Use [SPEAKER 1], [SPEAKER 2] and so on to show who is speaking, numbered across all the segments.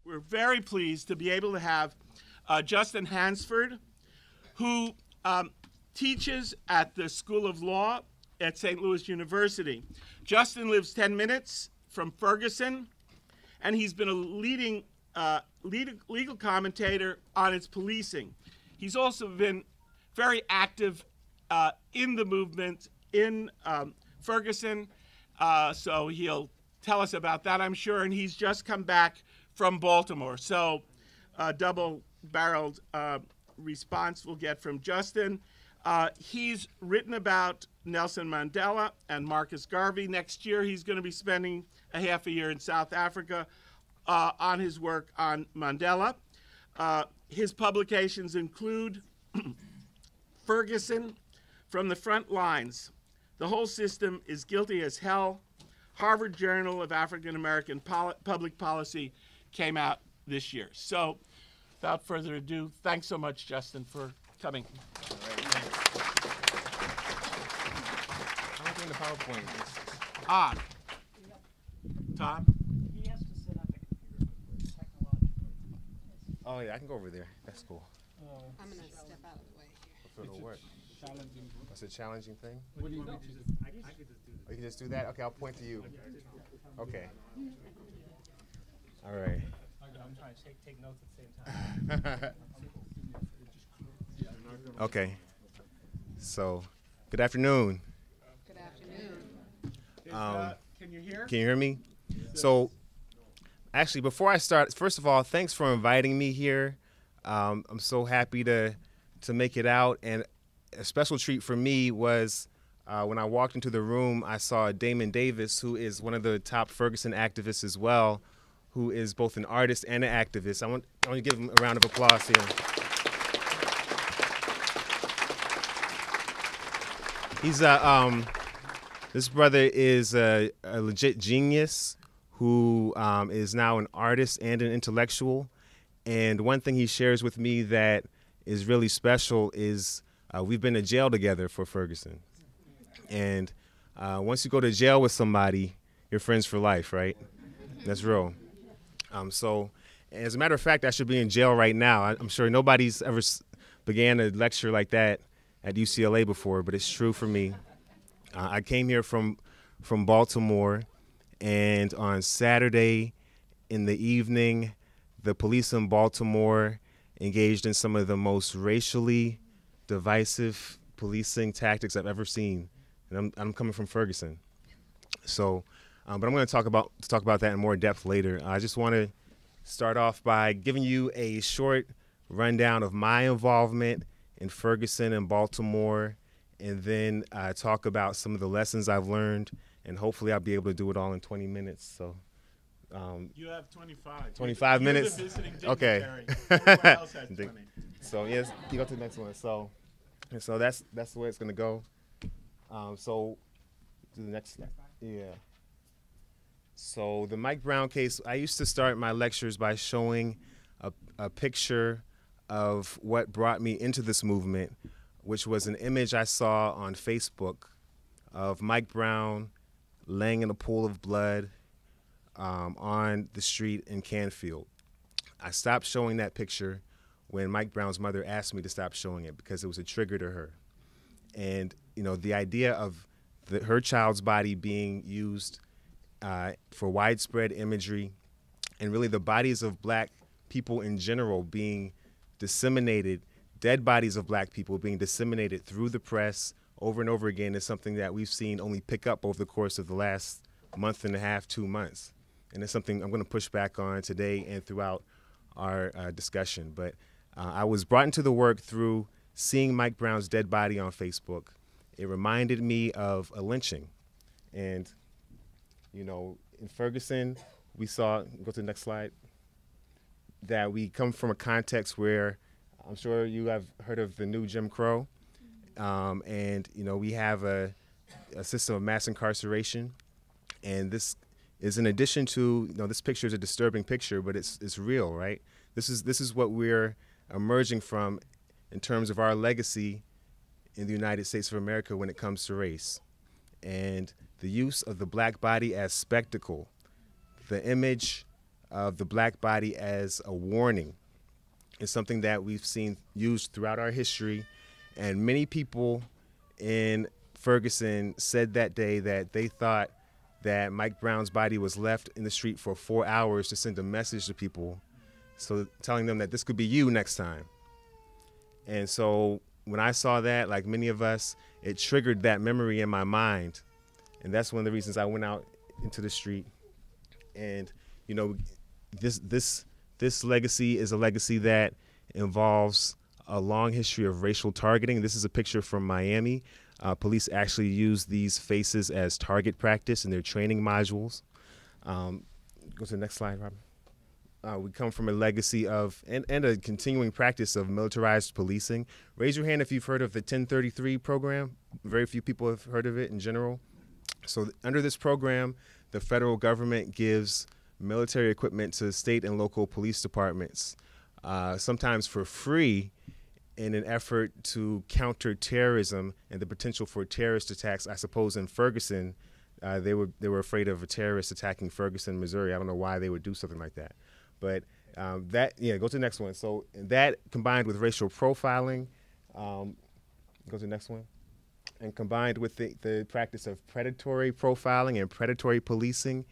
[SPEAKER 1] We're very pleased to be able to have Justin Hansford, who teaches at the School of Law at St. Louis University. Justin lives 10 minutes from Ferguson, and he's been a leading legal commentator on its policing. He's also been very active in the movement in Ferguson, so he'll tell us about that, I'm sure, and he's just come back from Baltimore. So double-barreled response we'll get from Justin. He's written about Nelson Mandela and Marcus Garvey. Next year, he's going to be spending a half a year in South Africa on his work on Mandela. His publications include Ferguson, From the Front Lines. The Whole System is Guilty as Hell. Harvard Journal of African American Public Policy came out this year. So without further ado, thanks so much, Justin, for coming.
[SPEAKER 2] All right, I'm doing the PowerPoint.
[SPEAKER 1] Tom?
[SPEAKER 3] He has to set up a computer technologically.
[SPEAKER 2] Oh yeah, I can go over there. That's cool.
[SPEAKER 4] I'm going to step out of the way here.
[SPEAKER 2] Hopefully it'll work.
[SPEAKER 3] Challenging.
[SPEAKER 2] That's a challenging thing.
[SPEAKER 3] What do you do?
[SPEAKER 1] I could just do
[SPEAKER 2] Oh, you can just do that? Okay, I'll point to you. Okay. All right.
[SPEAKER 3] I'm trying to take notes at the same time.
[SPEAKER 2] Okay. So, good afternoon.
[SPEAKER 4] Good afternoon.
[SPEAKER 1] can you hear?
[SPEAKER 2] Can you hear me? So, actually, before I start, first of all, thanks for inviting me here. I'm so happy to make it out, and a special treat for me was when I walked into the room, I saw Damon Davis, who is one of the top Ferguson activists as well, who is both an artist and an activist. I want to give him a round of applause here. He's this brother is a legit genius who is now an artist and an intellectual. And one thing he shares with me that is really special is we've been to jail together for Ferguson. And once you go to jail with somebody, you're friends for life, right? That's real. So as a matter of fact, I should be in jail right now. I'm sure nobody's ever began a lecture like that at UCLA before, but it's true for me. I came here from Baltimore, and on Saturday in the evening, the police in Baltimore engaged in some of the most racially divisive policing tactics I've ever seen. And I'm coming from Ferguson. So, but I'm going to talk about that in more depth later. I just want to start off by giving you a short rundown of my involvement in Ferguson and Baltimore, and then talk about some of the lessons I've learned, and hopefully I'll be able to do it all in 20 minutes. So,
[SPEAKER 1] you have 25.
[SPEAKER 2] 25 minutes?
[SPEAKER 1] You're the visiting
[SPEAKER 2] Okay.
[SPEAKER 1] dignitary. Everyone else has 20.
[SPEAKER 2] So yes, you go to the next one. So that's the way it's going to go. So to the next slide. Yeah. So the Mike Brown case, I used to start my lectures by showing a picture of what brought me into this movement, which was an image I saw on Facebook of Mike Brown laying in a pool of blood on the street in Canfield. I stopped showing that picture when Mike Brown's mother asked me to stop showing it because it was a trigger to her. And, you know, the idea of her child's body being used for widespread imagery, and really the bodies of black people in general being disseminated, dead bodies of black people being disseminated through the press over and over again, is something that we've seen only pick up over the course of the last month and a half, 2 months. And it's something I'm going to push back on today and throughout our discussion. But I was brought into the work through seeing Mike Brown's dead body on Facebook. It reminded me of a lynching. And, you know, in Ferguson, we saw, go to the next slide, that we come from a context where I'm sure you have heard of the new Jim Crow. And, you know, we have a system of mass incarceration. And this is in addition to, you know, this picture is a disturbing picture, but it's real, right? This is what we're emerging from in terms of our legacy in the United States of America when it comes to race. And the use of the black body as spectacle, the image of the black body as a warning. It's something that we've seen used throughout our history, and many people in Ferguson said that day that they thought that Mike Brown's body was left in the street for 4 hours to send a message to people, so telling them that this could be you next time. And so when I saw that, like many of us, it triggered that memory in my mind. And that's one of the reasons I went out into the street. And, you know, this legacy is a legacy that involves a long history of racial targeting. This is a picture from Miami. Police actually use these faces as target practice in their training modules. Go to the next slide, Robin. We come from a legacy of, and a continuing practice of militarized policing. Raise your hand if you've heard of the 1033 program. Very few people have heard of it in general. So under this program, the federal government gives military equipment to state and local police departments, sometimes for free, in an effort to counter terrorism and the potential for terrorist attacks. I suppose in Ferguson, they were afraid of a terrorist attacking Ferguson, Missouri. I don't know why they would do something like that. But go to the next one. So that combined with racial profiling, go to the next one, and combined with the practice of predatory profiling and predatory policing,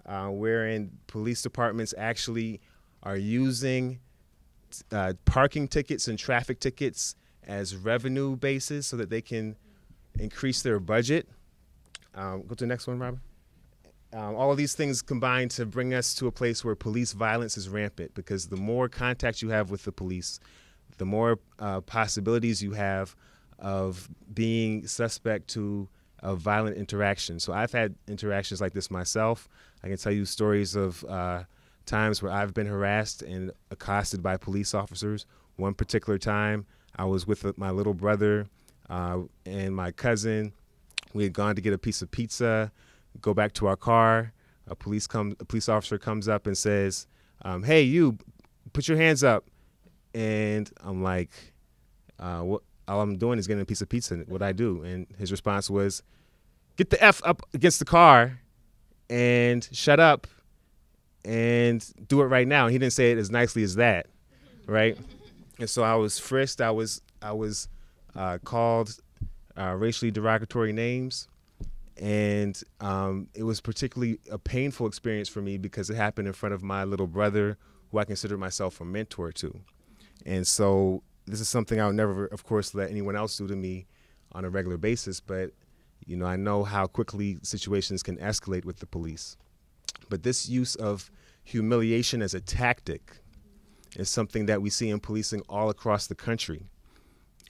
[SPEAKER 2] wherein police departments actually are using parking tickets and traffic tickets as revenue bases so that they can increase their budget. Go to the next one, Robert. All of these things combine to bring us to a place where police violence is rampant, because the more contact you have with the police, the more possibilities you have of being suspect to a violent interaction. So I've had interactions like this myself. I can tell you stories of times where I've been harassed and accosted by police officers. One particular time, I was with my little brother and my cousin. We had gone to get a piece of pizza, go back to our car. A police officer comes up and says, "Hey, you, put your hands up." And I'm like, "What? All I'm doing is getting a piece of pizza. What I do?" And his response was, "Get the F up against the car and shut up and do it right now." And he didn't say it as nicely as that, right? And so I was frisked. I was called racially derogatory names, and it was particularly a painful experience for me because it happened in front of my little brother, who I consider myself a mentor to. And so this is something I would never, of course, let anyone else do to me on a regular basis, but you know, I know how quickly situations can escalate with the police. But this use of humiliation as a tactic is something that we see in policing all across the country.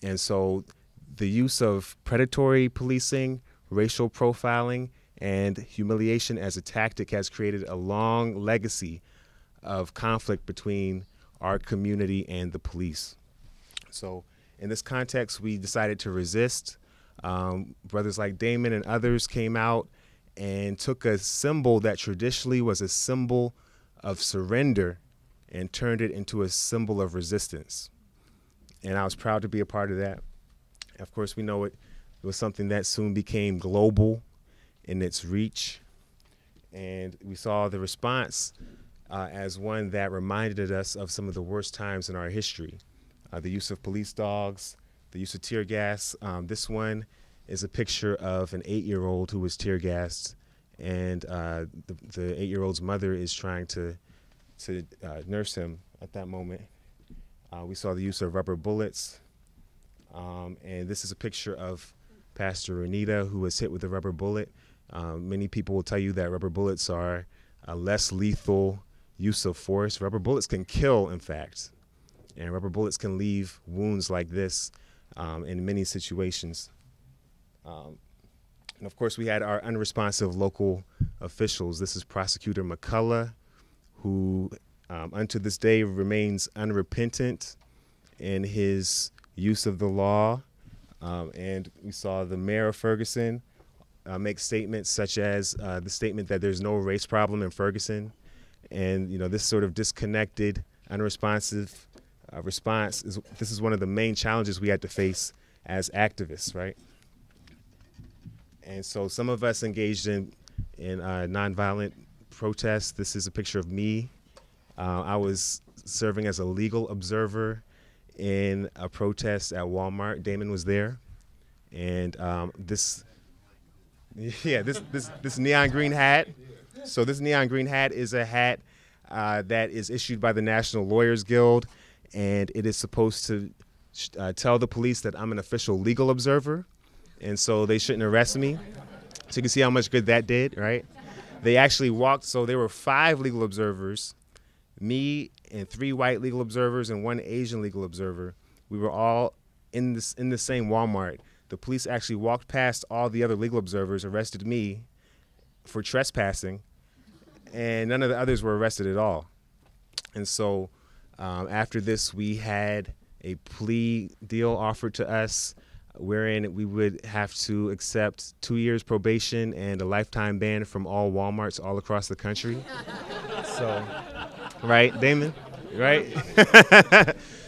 [SPEAKER 2] And so the use of predatory policing, racial profiling, and humiliation as a tactic has created a long legacy of conflict between our community and the police. So in this context, we decided to resist. Brothers like Damon and others came out and took a symbol that traditionally was a symbol of surrender and turned it into a symbol of resistance. And I was proud to be a part of that. Of course, we know it was something that soon became global in its reach. And we saw the response as one that reminded us of some of the worst times in our history. The use of police dogs, the use of tear gas. This one is a picture of an 8-year-old who was tear gassed, and the 8-year-old's mother is trying to nurse him at that moment. We saw the use of rubber bullets, and this is a picture of Pastor Renita, who was hit with a rubber bullet. Many people will tell you that rubber bullets are a less lethal use of force. Rubber bullets can kill, in fact, and rubber bullets can leave wounds like this in many situations. And of course, we had our unresponsive local officials. This is Prosecutor McCullough, who unto this day remains unrepentant in his use of the law. And we saw the mayor of Ferguson make statements such as the statement that there's no race problem in Ferguson. And, you know, this sort of disconnected, unresponsive response, this is one of the main challenges we had to face as activists, right? And so some of us engaged in nonviolent protests. This is a picture of me I was serving as a legal observer in a protest at Walmart. Damon was there, and this neon green hat. So this neon green hat is a hat that is issued by the National Lawyers Guild, and it is supposed to tell the police that I'm an official legal observer, and so they shouldn't arrest me. So you can see how much good that did, right? They actually walked, so there were 5 legal observers, me and 3 white legal observers and 1 Asian legal observer. We were all in the same Walmart. The police actually walked past all the other legal observers, arrested me for trespassing, and none of the others were arrested at all. And so after this, we had a plea deal offered to us wherein we would have to accept 2 years probation and a lifetime ban from all Walmarts all across the country. So, right, Damon? Right?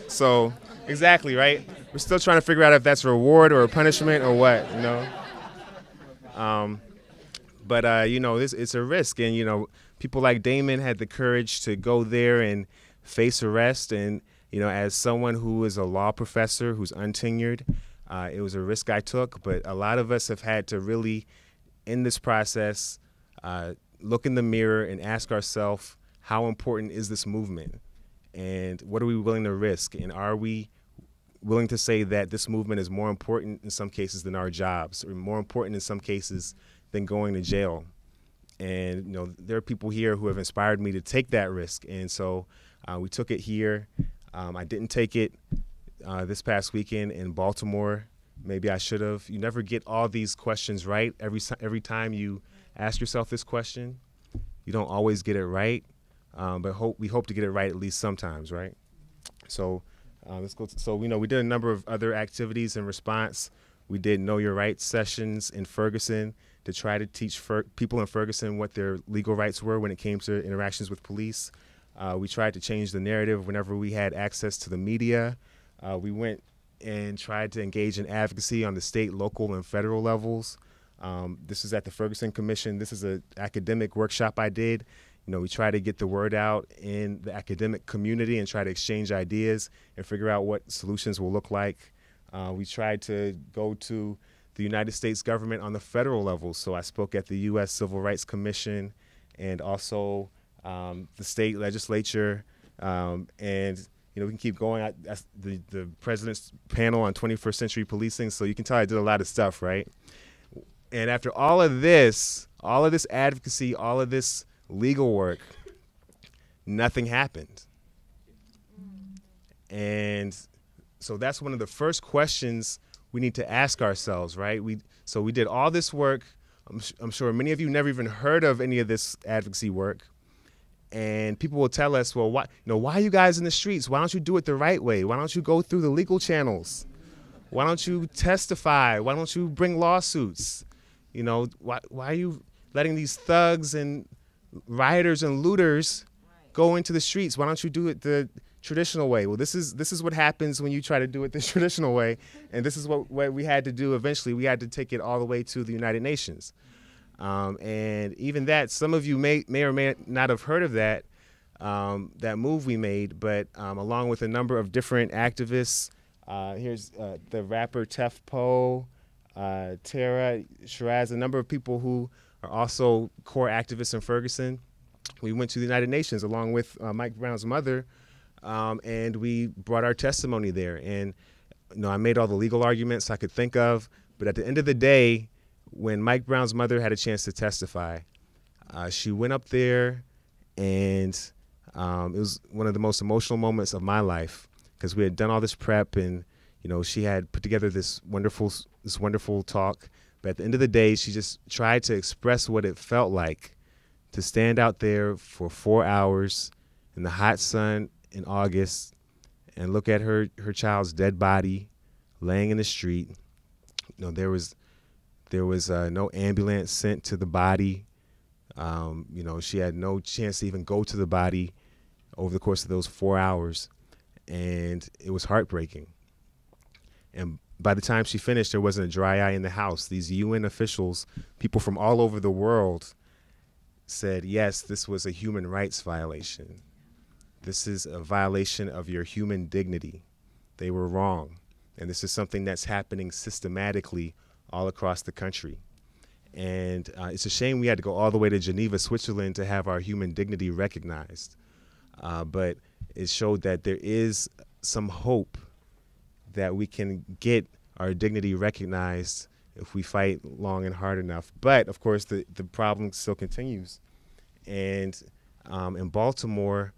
[SPEAKER 2] So, exactly, right? We're still trying to figure out if that's a reward or a punishment or what, you know? But you know, it's a risk, and, you know, people like Damon had the courage to go there and face arrest, and, you know, as someone who is a law professor who's untenured, it was a risk I took, but a lot of us have had to really, in this process, look in the mirror and ask ourselves, how important is this movement? And what are we willing to risk? And are we willing to say that this movement is more important in some cases than our jobs, or more important in some cases than going to jail? And, you know, there are people here who have inspired me to take that risk. And so we took it here. I didn't take it this past weekend in Baltimore. Maybe I should have. You never get all these questions right. Every time you ask yourself this question, you don't always get it right. But we hope to get it right at least sometimes, right? So let's go. So, you know, we did a number of other activities in response. We did Know Your Rights sessions in Ferguson to try to teach people in Ferguson what their legal rights were when it came to interactions with police. We tried to change the narrative whenever we had access to the media. We went and tried to engage in advocacy on the state, local, and federal levels. This is at the Ferguson Commission. This is an academic workshop I did. You know, we try to get the word out in the academic community and try to exchange ideas and figure out what solutions will look like. We tried to go to the United States government on the federal level. So I spoke at the U.S. Civil Rights Commission and also the state legislature. And, you know, we can keep going. That's the president's panel on 21st century policing. So you can tell I did a lot of stuff, right? And after all of this advocacy, all of this legal work, nothing happened. And so that's one of the first questions we need to ask ourselves, right? So we did all this work. I'm sure many of you never even heard of any of this advocacy work. And people will tell us, well, why are you guys in the streets? Why don't you do it the right way? Why don't you go through the legal channels? Why don't you testify? Why don't you bring lawsuits? You know, why are you letting these thugs and rioters and looters go into the streets? Why don't you do it the traditional way? Well, this is what happens when you try to do it the traditional way, and this is what we had to do eventually. We had to take it all the way to the United Nations. And even that, some of you may or may not have heard of that move we made, but along with a number of different activists, here's the rapper Tef Poe, Tara, Shiraz, a number of people who are also core activists in Ferguson. We went to the United Nations along with Mike Brown's mother, and we brought our testimony there. And, you know, I made all the legal arguments I could think of, but at the end of the day, when Mike Brown's mother had a chance to testify, she went up there, and it was one of the most emotional moments of my life because we had done all this prep, and, you know, she had put together this wonderful talk. But at the end of the day, she just tried to express what it felt like to stand out there for 4 hours in the hot sun in August and look at her child's dead body laying in the street. You know, there was no ambulance sent to the body. You know, she had no chance to even go to the body over the course of those 4 hours, and it was heartbreaking. And by the time she finished, there wasn't a dry eye in the house. These UN officials, people from all over the world, said, yes, this was a human rights violation. This is a violation of your human dignity. They were wrong. And this is something that's happening systematically all across the country. And it's a shame we had to go all the way to Geneva, Switzerland to have our human dignity recognized. But it showed that there is some hope that we can get our dignity recognized if we fight long and hard enough. But, of course, the problem still continues. And in Baltimore,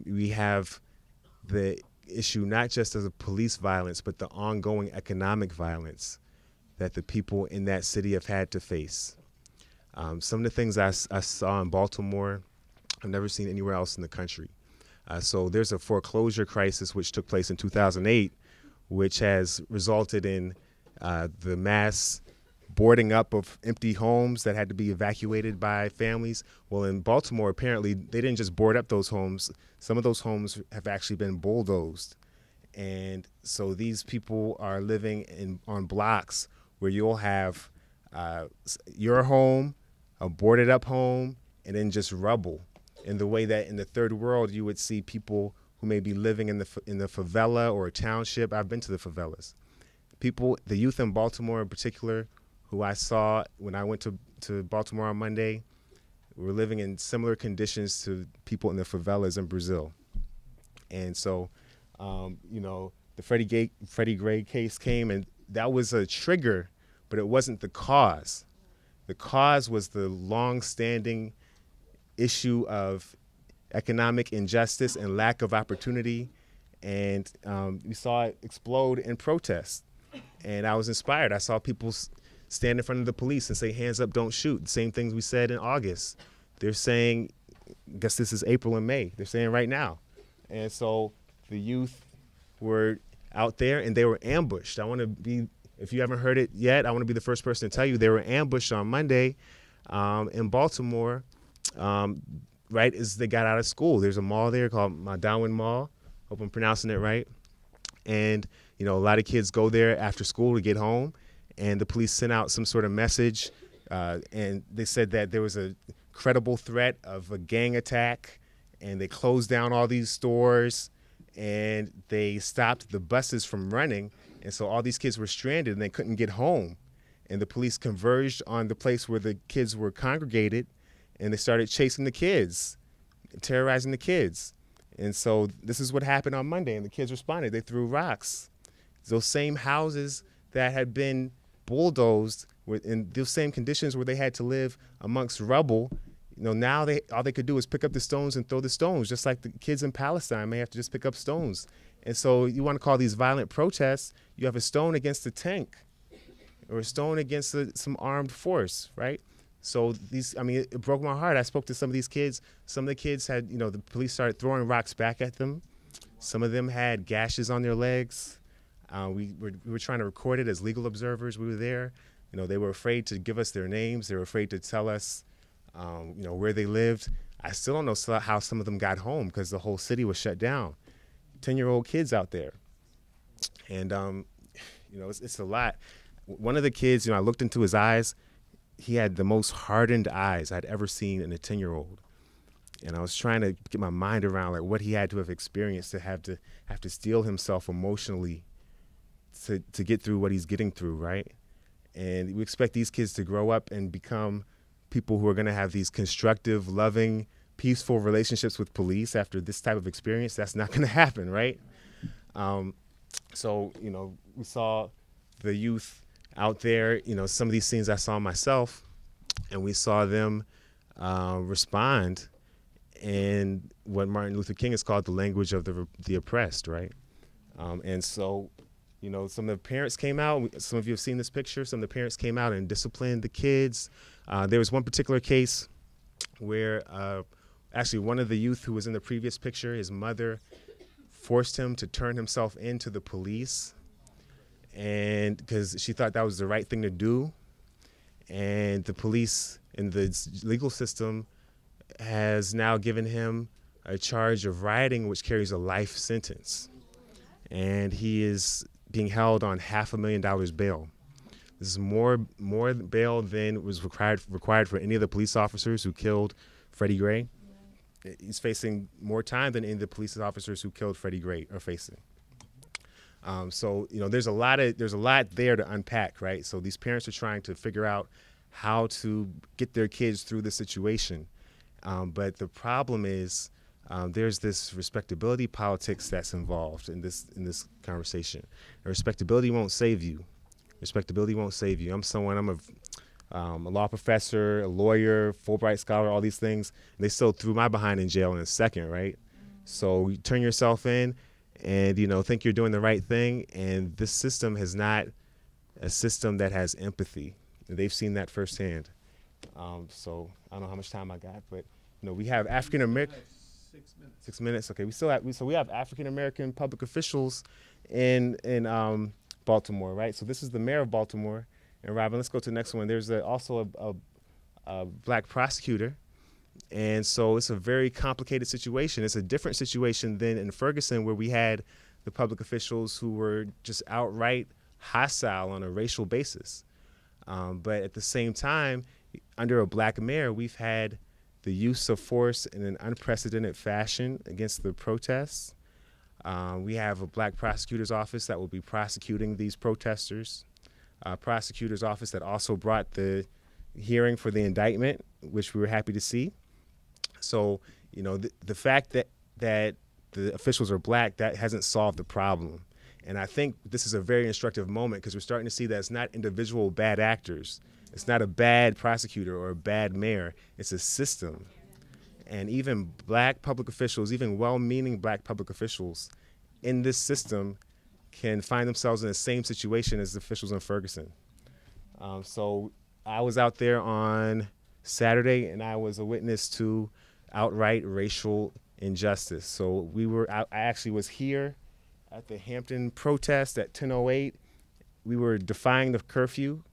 [SPEAKER 2] we have the issue not just of the police violence, but the ongoing economic violence that the people in that city have had to face. Some of the things I saw in Baltimore, I've never seen anywhere else in the country. So there's a foreclosure crisis which took place in 2008, which has resulted in the mass boarding up of empty homes that had to be evacuated by families. Well, in Baltimore, apparently, they didn't just board up those homes. Some of those homes have actually been bulldozed. And so these people are living on blocks where you'll have your home, a boarded up home, and then just rubble. In the way that in the third world, you would see people who may be living in the favela or a township. I've been to the favelas. People, the youth in Baltimore in particular, who I saw when I went to Baltimore on Monday, were living in similar conditions to people in the favelas in Brazil. And so, the Freddie Gray case came, and that was a trigger, but it wasn't the cause. The cause was the long-standing issue of economic injustice and lack of opportunity, and we saw it explode in protest. And I was inspired. I saw people stand in front of the police and say, "Hands up, don't shoot." The same things we said in August. They're saying, I guess this is April and May, they're saying right now. And so the youth were out there and they were ambushed. If you haven't heard it yet, I want to be the first person to tell you they were ambushed on Monday in Baltimore, right as they got out of school. There's a mall there called Darwin Mall. Hope I'm pronouncing it right. And, a lot of kids go there after school to get home, and the police sent out some sort of message, and they said that there was a credible threat of a gang attack, and they closed down all these stores, and they stopped the buses from running, and so all these kids were stranded, and they couldn't get home. And the police converged on the place where the kids were congregated, and they started chasing the kids, terrorizing the kids. And so this is what happened on Monday, and the kids responded. They threw rocks. Those same houses that had been bulldozed were in those same conditions where they had to live amongst rubble. Now all they could do is pick up the stones and throw the stones, just like the kids in Palestine may have to just pick up stones. And so you want to call these violent protests, you have a stone against a tank or a stone against some armed force, right? So it broke my heart. I spoke to some of these kids. Some of the kids had, the police started throwing rocks back at them. Some of them had gashes on their legs. We were trying to record it as legal observers. We were there. They were afraid to give us their names. They were afraid to tell us, where they lived. I still don't know how some of them got home because the whole city was shut down. 10-year-old kids out there. And, it's a lot. One of the kids, I looked into his eyes. He had the most hardened eyes I'd ever seen in a 10-year-old. And I was trying to get my mind around what he had to have experienced to have to steel himself emotionally to get through what he's getting through, right? And we expect these kids to grow up and become people who are going to have these constructive, loving, peaceful relationships with police after this type of experience. That's not going to happen, right? So, we saw the youth out there, some of these scenes I saw myself, and we saw them respond in what Martin Luther King has called the language of the oppressed, right? And so, some of the parents came out. Some of you have seen this picture. Some of the parents came out and disciplined the kids. There was one particular case where actually one of the youth who was in the previous picture, his mother forced him to turn himself into the police, and because she thought that was the right thing to do. And the police in the legal system has now given him a charge of rioting, which carries a life sentence. And he is being held on $500,000 bail. This is more bail than was required for any of the police officers who killed Freddie Gray. he's facing more time than any of the police officers who killed Freddie Gray are facing. So there's a lot there to unpack, right? So these parents are trying to figure out how to get their kids through the situation, but the problem is there's this respectability politics that's involved in this conversation. And respectability won't save you. Respectability won't save you. I'm a law professor, a lawyer, Fulbright scholar, all these things. And they still threw my behind in jail in a second, right? So you turn yourself in and, think you're doing the right thing. And this system is not a system that has empathy. And they've seen that firsthand. So I don't know how much time I got, but, we have African American.
[SPEAKER 3] 6 minutes.
[SPEAKER 2] 6 minutes. Okay. We have African American public officials in Baltimore, right? So this is the mayor of Baltimore. And Robin, let's go to the next one. There's also a black prosecutor. And so it's a very complicated situation. It's a different situation than in Ferguson, where we had the public officials who were just outright hostile on a racial basis. But at the same time, under a black mayor, we've had the use of force in an unprecedented fashion against the protests. We have a black prosecutor's office that will be prosecuting these protesters. Prosecutor's office that also brought the hearing for the indictment, which we were happy to see. So, the fact that the officials are black, that hasn't solved the problem. And I think this is a very instructive moment because we're starting to see that it's not individual bad actors. It's not a bad prosecutor or a bad mayor. It's a system. And even black public officials, even well-meaning black public officials in this system can find themselves in the same situation as the officials in Ferguson. So I was out there on Saturday, and I was a witness to outright racial injustice. So I actually was here at the Hampton protest at 10:08. We were defying the curfew.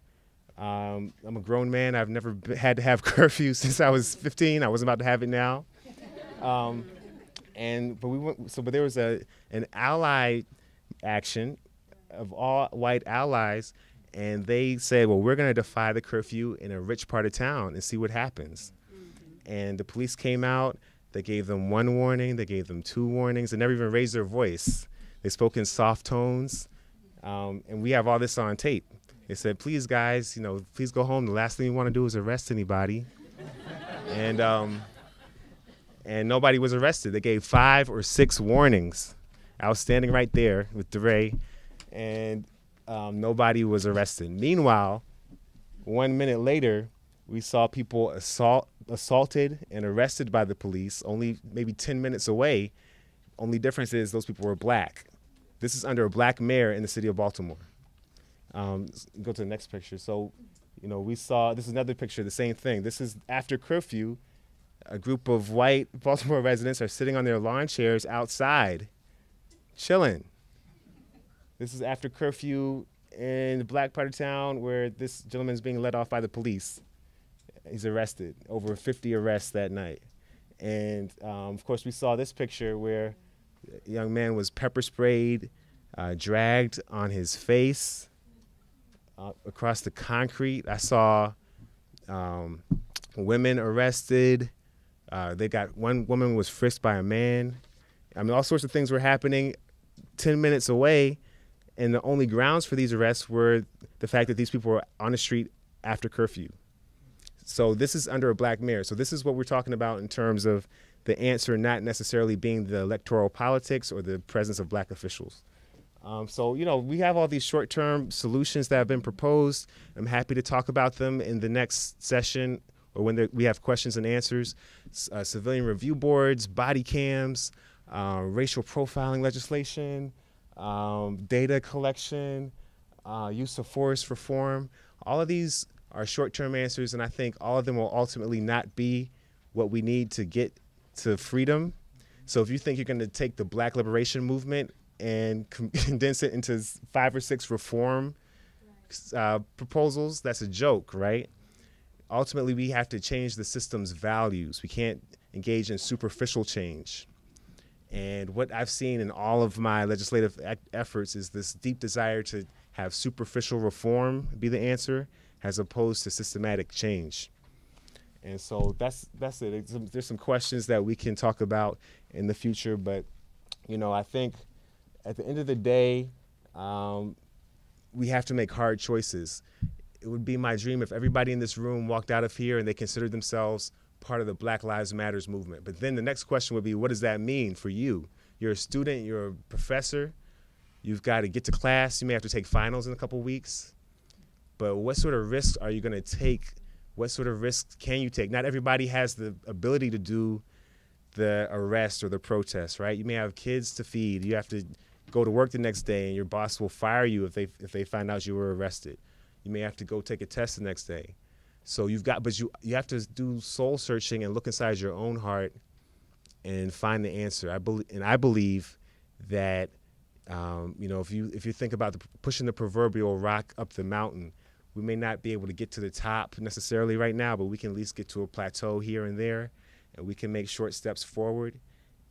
[SPEAKER 2] I'm a grown man. I've never had to have curfew since I was 15. I wasn't about to have it now. But there was an ally action of all white allies, and they said, well, we're going to defy the curfew in a rich part of town and see what happens. And the police came out. They gave them 1 warning. They gave them 2 warnings. They never even raised their voice. They spoke in soft tones, and we have all this on tape. They said, please, guys, please go home. The last thing we want to do is arrest anybody. And nobody was arrested. They gave 5 or 6 warnings. I was standing right there with DeRay, and nobody was arrested. Meanwhile, 1 minute later, we saw people assaulted and arrested by the police only maybe 10 minutes away. Only difference is those people were black. This is under a black mayor in the city of Baltimore. Go to the next picture. So, we saw, this is another picture, the same thing. This is after curfew. A group of white Baltimore residents are sitting on their lawn chairs outside, chilling. This is after curfew in the black part of town where this gentleman is being let off by the police. He's arrested, over 50 arrests that night. And of course, we saw this picture where a young man was pepper sprayed, dragged on his face across the concrete. I saw women arrested. They got one woman was frisked by a man. I mean, all sorts of things were happening 10 minutes away, and the only grounds for these arrests were the fact that these people were on the street after curfew. So this is under a black mayor. So this is what we're talking about in terms of the answer not necessarily being the electoral politics or the presence of black officials. So, we have all these short-term solutions that have been proposed. I'm happy to talk about them in the next session or when we have questions and answers. Civilian review boards, body cams, racial profiling legislation, data collection, use of force reform. All of these are short-term answers, and I think all of them will ultimately not be what we need to get to freedom. So if you think you're going to take the Black liberation movement and condense it into 5 or 6 reform proposals, that's a joke, right? Ultimately, we have to change the system's values. We can't engage in superficial change. And what I've seen in all of my legislative efforts is this deep desire to have superficial reform be the answer as opposed to systematic change. And so that's it. There's some questions that we can talk about in the future, but I think at the end of the day, we have to make hard choices. It would be my dream if everybody in this room walked out of here and they considered themselves part of the Black Lives Matters movement. But then the next question would be, what does that mean for you? You're a student, you're a professor, you've got to get to class, you may have to take finals in a couple weeks. But what sort of risks are you going to take? What sort of risks can you take? Not everybody has the ability to do the arrest or the protest, right? You may have kids to feed. You have to go to work the next day, and your boss will fire you if they find out you were arrested. You may have to go take a test the next day. So you have to do soul searching and look inside your own heart and find the answer. I believe that if you think about pushing the proverbial rock up the mountain, we may not be able to get to the top necessarily right now, but we can at least get to a plateau here and there, and we can make short steps forward.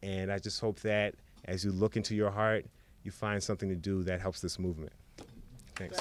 [SPEAKER 2] And I just hope that as you look into your heart, you find something to do that helps this movement. Thanks.